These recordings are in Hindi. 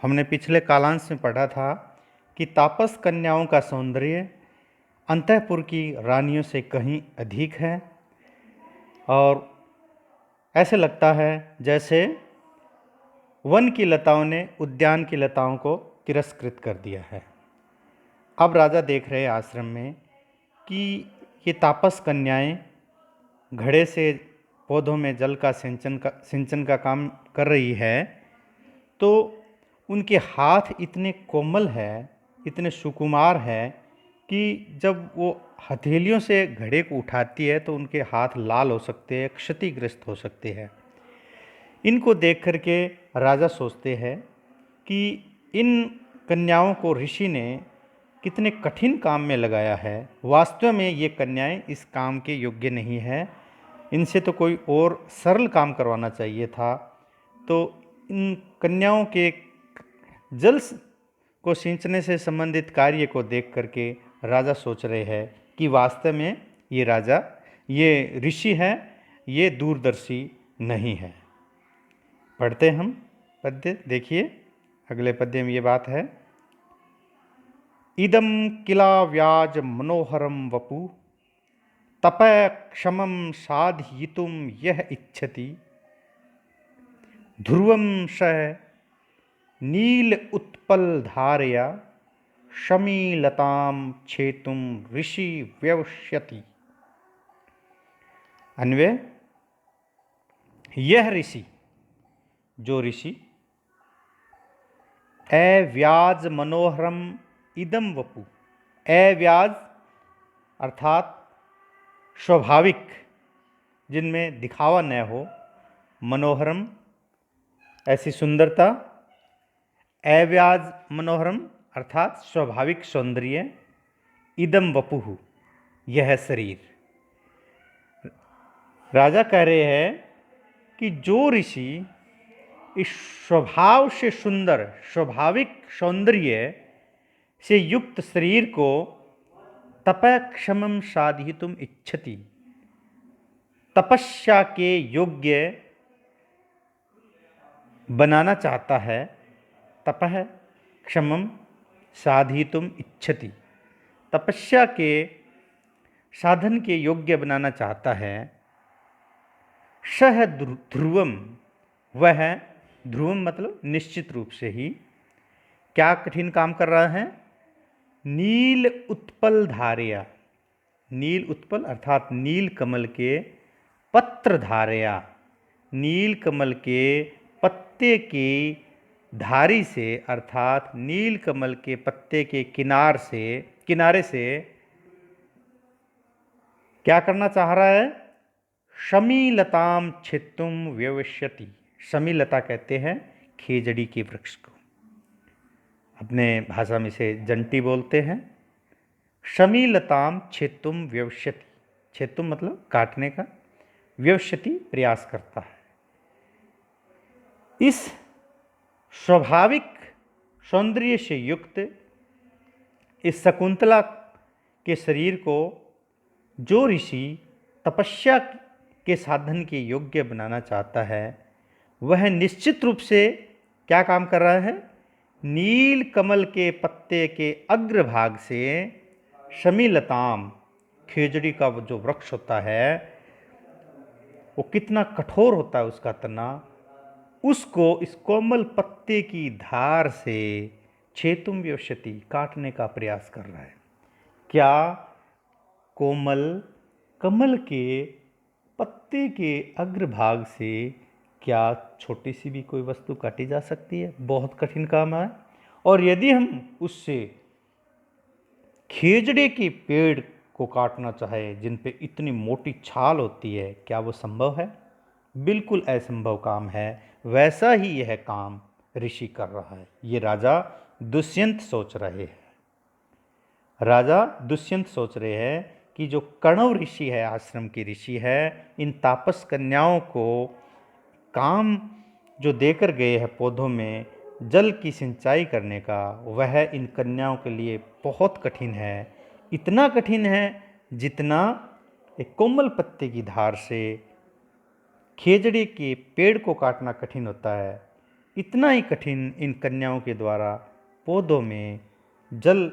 हमने पिछले कालांश में पढ़ा था कि तापस कन्याओं का सौंदर्य अंतःपुर की रानियों से कहीं अधिक है और ऐसे लगता है जैसे वन की लताओं ने उद्यान की लताओं को तिरस्कृत कर दिया है। अब राजा देख रहे आश्रम में कि ये तापस कन्याएं घड़े से पौधों में जल का सिंचन का काम कर रही है, तो उनके हाथ इतने कोमल है, इतने सुकुमार है कि जब वो हथेलियों से घड़े को उठाती है तो उनके हाथ लाल हो सकते हैं, क्षतिग्रस्त हो सकते हैं। इनको देख करके राजा सोचते हैं कि इन कन्याओं को ऋषि ने कितने कठिन काम में लगाया है। वास्तव में ये कन्याएं इस काम के योग्य नहीं है, इनसे तो कोई और सरल काम करवाना चाहिए था। तो इन कन्याओं के जल को सिंचने से संबंधित कार्य को देख करके राजा सोच रहे हैं कि वास्तव में ये ऋषि हैं, ये दूरदर्शी नहीं है। पढ़ते हम पद्य, देखिए अगले पद्य में ये बात है। इदम किला व्याज मनोहरम वपु तपय क्षमम साधयितुम यह इच्छति ध्रुवम स नील उत्पल धारया शमीलताम छेतुम ऋषि व्यवस्यति। अन्वय, यह ऋषि, जो ऋषि अव्याज मनोहरम इदम वपु, अव्याज अर्थात स्वाभाविक, जिनमें दिखावा न हो, मनोहरम ऐसी सुंदरता, अव्याज मनोहरम अर्थात स्वाभाविक सौंदर्य, इदम वपुहु यह शरीर। राजा कह रहे हैं कि जो ऋषि इस स्वभाव से सुंदर स्वाभाविक सौंदर्य से युक्त शरीर को तपक्षमम साधितुम इच्छति, तपस्या के योग्य बनाना चाहता है, तपः क्षमम साधितुम इच्छति, तपस्या के साधन के योग्य बनाना चाहता है। सह ध्रुवम, वह ध्रुवम मतलब निश्चित रूप से ही क्या कठिन काम कर रहा है, नील उत्पल धारया, नील उत्पल अर्थात नील कमल के पत्र धारया, नील कमल के पत्ते की धारी से अर्थात नील कमल के पत्ते के किनारे से क्या करना चाह रहा है, शमीलताम छेतुम व्यवस्यति। शमीलता कहते हैं खेजड़ी के वृक्ष को, अपने भाषा में इसे जंटी बोलते हैं। शमीलताम छेतुम व्यवस्यति, छेतुम मतलब काटने का, व्यवस्यति प्रयास करता है। इस स्वाभाविक सौंदर्य से युक्त इस शकुंतला के शरीर को जो ऋषि तपस्या के साधन के योग्य बनाना चाहता है, वह निश्चित रूप से क्या काम कर रहा है, नील कमल के पत्ते के अग्रभाग से शमीलताम, खेजड़ी का वो जो वृक्ष होता है वो कितना कठोर होता है उसका तना, उसको इस कोमल पत्ते की धार से छेतुम व्यवस्यति काटने का प्रयास कर रहा है। क्या कोमल कमल के पत्ते के अग्रभाग से क्या छोटी सी भी कोई वस्तु काटी जा सकती है? बहुत कठिन काम है। और यदि हम उससे खेजड़े के पेड़ को काटना चाहे जिन पे इतनी मोटी छाल होती है, क्या वो संभव है? बिल्कुल असंभव काम है। वैसा ही यह काम ऋषि कर रहा है। ये राजा दुष्यंत सोच रहे हैं। राजा दुष्यंत सोच रहे हैं कि जो कण्व ऋषि है, आश्रम की ऋषि है, इन तापस कन्याओं को काम जो देकर गए हैं पौधों में जल की सिंचाई करने का, वह इन कन्याओं के लिए बहुत कठिन है। इतना कठिन है जितना एक कोमल पत्ते की धार से खेजड़े के पेड़ को काटना कठिन होता है, इतना ही कठिन इन कन्याओं के द्वारा पौधों में जल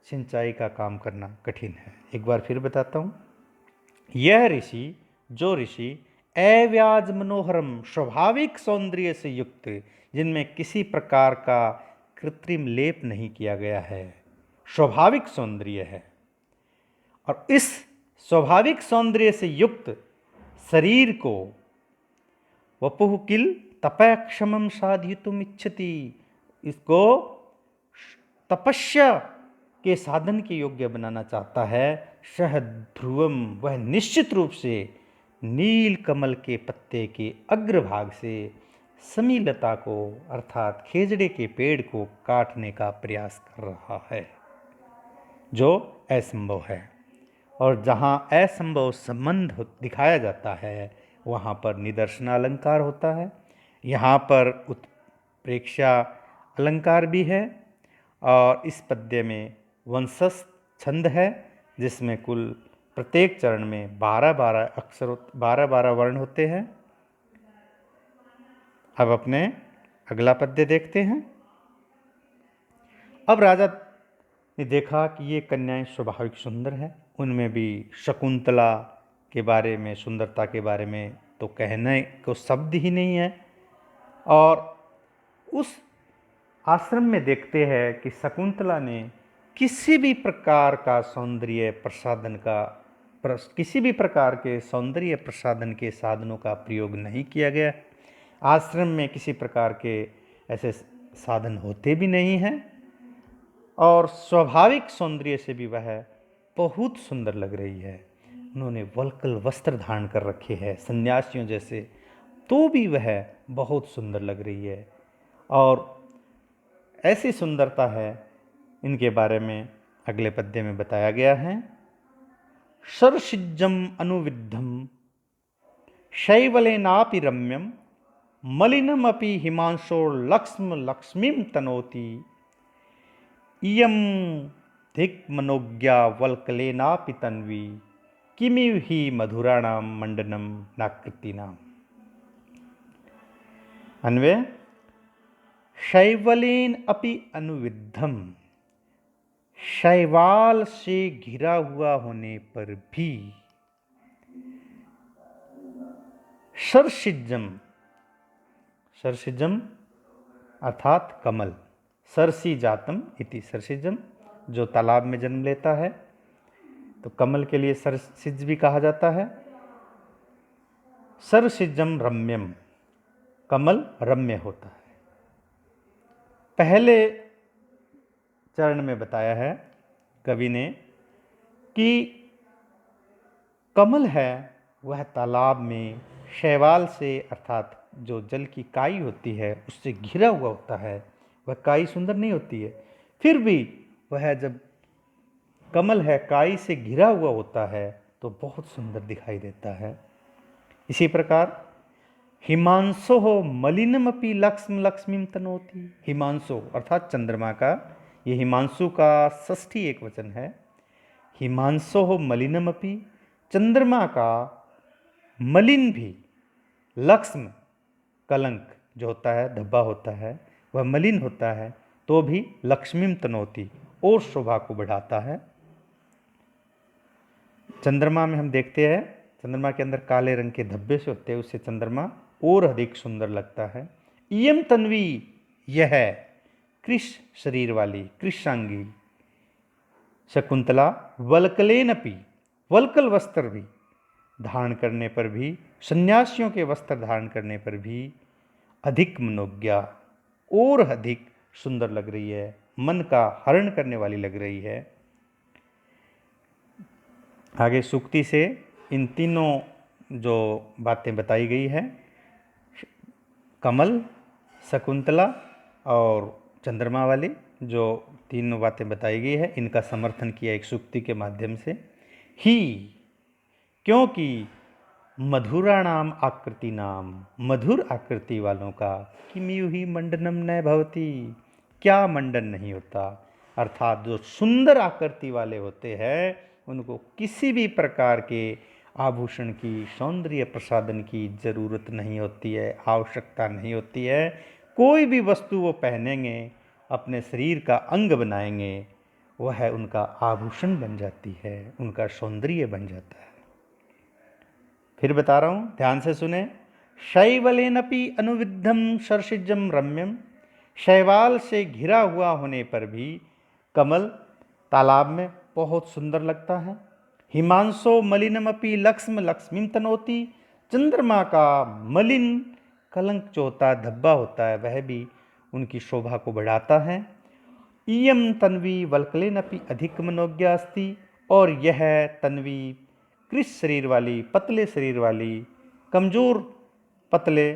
सिंचाई का काम करना कठिन है। एक बार फिर बताता हूँ। यह ऋषि, जो ऋषि अव्याज मनोहरम स्वाभाविक सौंदर्य से युक्त, जिनमें किसी प्रकार का कृत्रिम लेप नहीं किया गया है, स्वाभाविक सौंदर्य है, और इस स्वाभाविक सौंदर्य से युक्त शरीर को वपुः किल तपक्षमम साधयितुम इच्छति, इसको तपस्या के साधन के योग्य बनाना चाहता है, सह ध्रुवम, वह निश्चित रूप से नील कमल के पत्ते के अग्रभाग से समीलता को अर्थात खेजड़े के पेड़ को काटने का प्रयास कर रहा है, जो असंभव है। और जहाँ असंभव संबंध दिखाया जाता है वहाँ पर निदर्शन अलंकार होता है। यहाँ पर उत्प्रेक्षा अलंकार भी है, और इस पद्य में वंशज छंद है, जिसमें कुल प्रत्येक चरण में 12-12 अक्षर 12-12 वर्ण होते हैं। अब अपने अगला पद्य देखते हैं। अब राजा ने देखा कि ये कन्याएं स्वाभाविक सुंदर हैं, उनमें भी शकुंतला के बारे में, सुंदरता के बारे में तो कहने को शब्द ही नहीं है। और उस आश्रम में देखते हैं कि शकुंतला ने किसी भी प्रकार का सौंदर्य प्रसाधन का किसी भी प्रकार के सौंदर्य प्रसाधन के साधनों का प्रयोग नहीं किया गया। आश्रम में किसी प्रकार के ऐसे साधन होते भी नहीं हैं, और स्वाभाविक सौंदर्य से भी वह बहुत सुंदर लग रही है। उन्होंने वल्कल वस्त्र धारण कर रखे हैं सन्यासियों जैसे, तो भी वह बहुत सुंदर लग रही है। और ऐसी सुंदरता है, इनके बारे में अगले पद्य में बताया गया है। शरसिज्जम अनुविद्धम शैवलेनापि रम्यम मलिनमपि हिमांशोर्लक्ष्म लक्ष्मीं तनोति इयं धिक्मनोज्ञा वल्कलेनापि तन्वी किमिव हि मधुराणां मंडनम नाकृतीनाम्। अन्वय, शैवलेन अपि अनुविद्धम, शैवाल से घिरा हुआ होने पर भी, सरसिज्जम, सरसिज्जम अर्थात कमल, सरसी जातम इति सरसिज्जम, जो तालाब में जन्म लेता है, तो कमल के लिए सरसिज भी कहा जाता है। सरसिज्जम रम्यम, कमल रम्य होता है। पहले चरण में बताया है कवि ने कि कमल है वह तालाब में शैवाल से अर्थात जो जल की काई होती है उससे घिरा हुआ होता है। वह काई सुंदर नहीं होती है, फिर भी वह जब कमल है काई से घिरा हुआ होता है तो बहुत सुंदर दिखाई देता है। इसी प्रकार हिमांशो मलिनमपि लक्ष्म लक्ष्मीं तनोति, हिमांशो अर्थात चंद्रमा का, ये हिमांशु का षष्ठी एक वचन है। हिमांशो मलिनमपि, चंद्रमा का मलिन भी, लक्ष्म कलंक जो होता है, धब्बा होता है, वह मलिन होता है तो भी लक्ष्मीं तनोति, और शोभा को बढ़ाता है। चंद्रमा में हम देखते हैं चंद्रमा के अंदर काले रंग के धब्बे से होते हैं, उससे चंद्रमा और अधिक सुंदर लगता है। इयम तन्वी, यह कृष शरीर वाली कृषांगी शकुंतला वल्कलेनपि, वल्कल वस्त्र भी धारण करने पर भी, सन्यासियों के वस्त्र धारण करने पर भी अधिक मनोज्ञा, और अधिक सुंदर लग रही है, मन का हरण करने वाली लग रही है। आगे सूक्ति से इन तीनों जो बातें बताई गई है, कमल, शकुंतला और चंद्रमा वाली जो तीनों बातें बताई गई है, इनका समर्थन किया एक सूक्ति के माध्यम से। ही, क्योंकि मधुराणाम आकृति नाम, मधुर आकृति वालों का किमियु ही मंडनम न भवति, क्या मंडन नहीं होता, अर्थात जो सुंदर आकृति वाले होते हैं उनको किसी भी प्रकार के आभूषण की, सौंदर्य प्रसाधन की जरूरत नहीं होती है, आवश्यकता नहीं होती है। कोई भी वस्तु वो पहनेंगे, अपने शरीर का अंग बनाएंगे, वह उनका आभूषण बन जाती है, उनका सौंदर्य बन जाता है। फिर बता रहा हूँ, ध्यान से सुने। शैवलेनपि अनुविद्धम सर्षिजम रम्यम, शैवाल से घिरा हुआ होने पर भी कमल तालाब में बहुत सुंदर लगता है। हिमांशो मलिनमपि लक्ष्म लक्ष्मीम तनोति, चंद्रमा का मलिन कलंक जो होता है, धब्बा होता है, वह भी उनकी शोभा को बढ़ाता है। इयम तन्वी वल्कलेनपि अधिक मनोज्ञा अस्ति, और यह तन्वी कृष शरीर वाली, पतले शरीर वाली, कमजोर पतले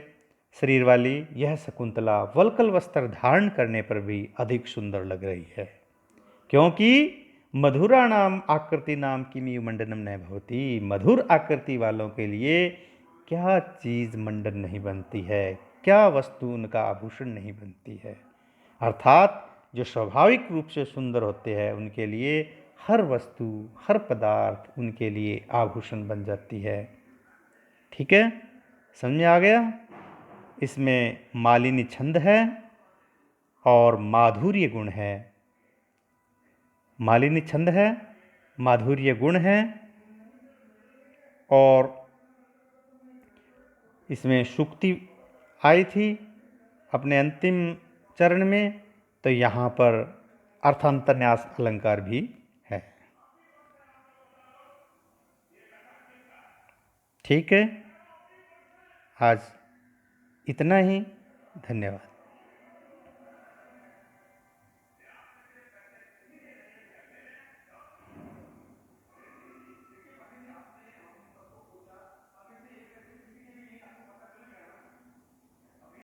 शरीर वाली यह शकुंतला वल्कल वस्त्र धारण करने पर भी अधिक सुंदर लग रही है, क्योंकि मधुरा नाम आकृति नाम किमी मंडनम न भवती। मधुर आकृति वालों के लिए क्या चीज मंडन नहीं बनती है, क्या वस्तु उनका आभूषण नहीं बनती है। अर्थात जो स्वाभाविक रूप से सुंदर होते हैं उनके लिए हर वस्तु, हर पदार्थ उनके लिए आभूषण बन जाती है। ठीक है, समझ में आ गया। इसमें मालिनी छंद है और माधुर्य गुण है। मालिनी छंद है, माधुर्य गुण है, और इसमें सूक्ति आई थी अपने अंतिम चरण में, तो यहाँ पर अर्थांतरन्यास अलंकार भी है। ठीक है, आज इतना ही। धन्यवाद।